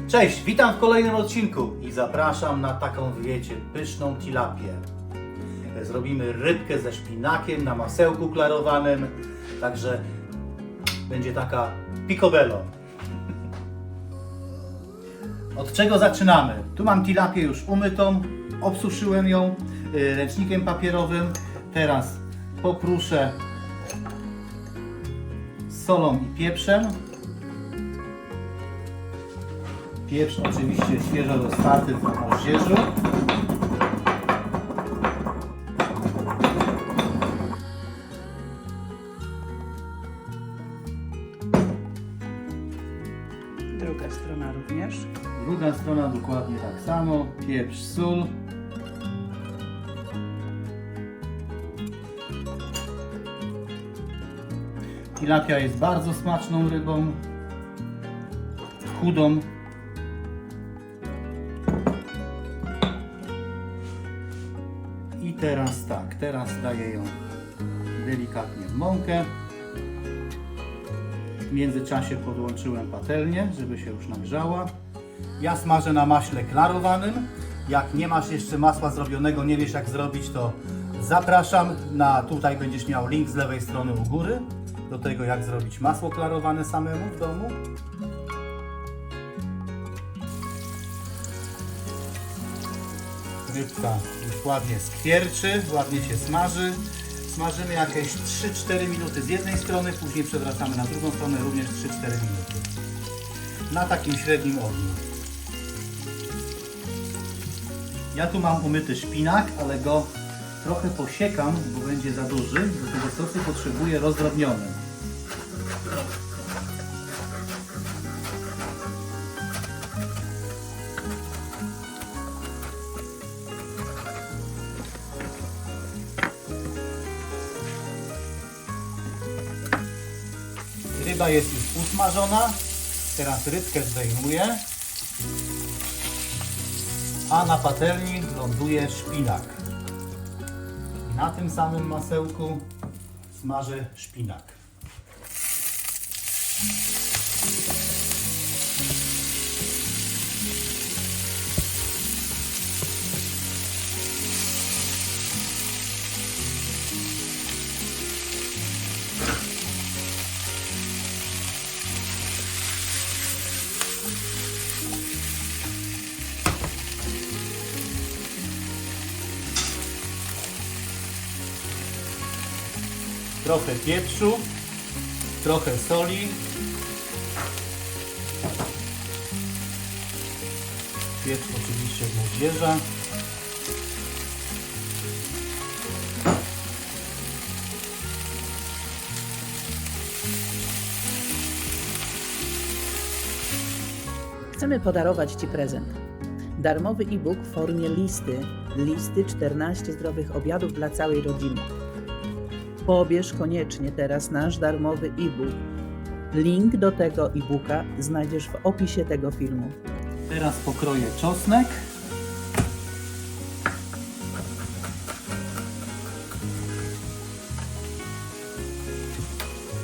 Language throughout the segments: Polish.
Cześć, witam w kolejnym odcinku i zapraszam na taką, wiecie, pyszną tilapię. Zrobimy rybkę ze szpinakiem na masełku klarowanym, także będzie taka picobello. Od czego zaczynamy? Tu mam tilapię już umytą, obsuszyłem ją ręcznikiem papierowym. Teraz popruszę solą i pieprzem. Pieprz oczywiście świeżo roztarty w moździerzu. Druga strona również. Druga strona dokładnie tak samo. Pieprz, sól. Tilapia jest bardzo smaczną rybą. Chudą. I teraz tak, teraz daję ją delikatnie w mąkę. W międzyczasie podłączyłem patelnię, żeby się już nagrzała. Ja smażę na maśle klarowanym. Jak nie masz jeszcze masła zrobionego, nie wiesz jak zrobić, to zapraszam. Tutaj będziesz miał link z lewej strony u góry do tego, jak zrobić masło klarowane samemu w domu. Rybka już ładnie skwierczy, ładnie się smaży. Smażymy jakieś 3-4 minuty z jednej strony, później przewracamy na drugą stronę również 3-4 minuty. Na takim średnim ogniu. Ja tu mam umyty szpinak, ale go trochę posiekam, bo będzie za duży. Do tego sosu potrzebuję rozdrobniony. Ryba jest już usmażona. Teraz rybkę zdejmuję. A na patelni ląduje szpinak. Na tym samym masełku smażę szpinak. Trochę pieprzu, trochę soli. Pieprz oczywiście z moździerza. Chcemy podarować Ci prezent. Darmowy e-book w formie listy. Listy 14 zdrowych obiadów dla całej rodziny. Pobierz koniecznie teraz nasz darmowy e-book. Link do tego e-booka znajdziesz w opisie tego filmu. Teraz pokroję czosnek.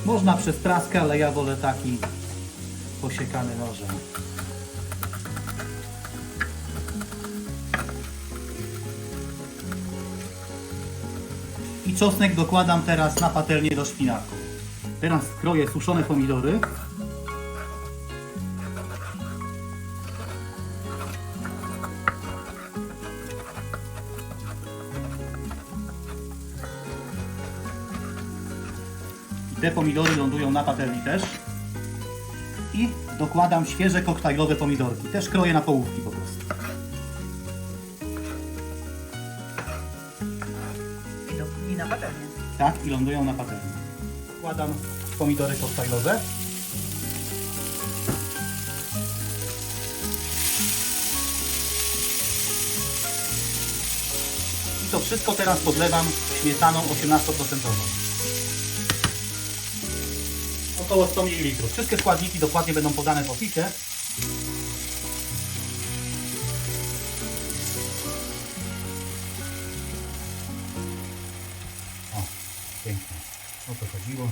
Można przez praskę, ale ja wolę taki posiekany nożem. I czosnek dokładam teraz na patelnię do szpinaku. Teraz kroję suszone pomidory. I te pomidory lądują na patelni też. I dokładam świeże koktajlowe pomidorki. Też kroję na połówki po prostu. I na patelnię. Tak, i lądują na patelni. Wkładam pomidory koktajlowe. I to wszystko teraz podlewam śmietaną 18%. Około 100 ml. Wszystkie składniki dokładnie będą podane w opisie. O, pięknie. O to chodziło.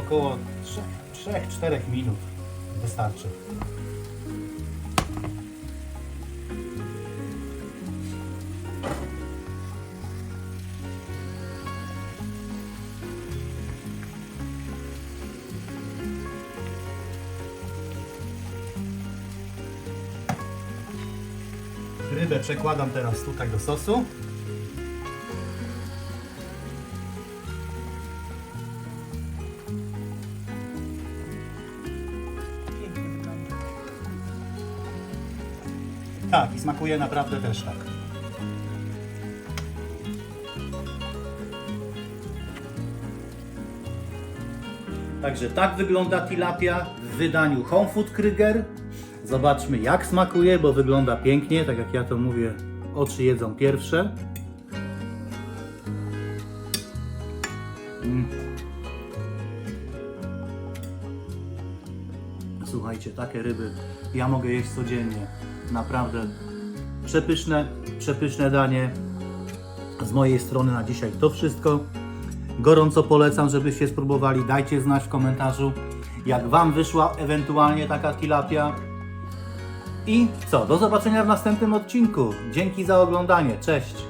około 3-4 minut wystarczy. Rybę przekładam teraz tutaj do sosu. Pięknie wygląda. Tak, i smakuje naprawdę też tak. Także tak wygląda tilapia w wydaniu Home Food Krüger. Zobaczmy, jak smakuje, bo wygląda pięknie, tak jak ja to mówię, oczy jedzą pierwsze. Słuchajcie, takie ryby ja mogę jeść codziennie. Naprawdę przepyszne, przepyszne danie. Z mojej strony na dzisiaj to wszystko. Gorąco polecam, żebyście spróbowali. Dajcie znać w komentarzu, jak Wam wyszła ewentualnie taka tilapia. I co? Do zobaczenia w następnym odcinku. Dzięki za oglądanie. Cześć!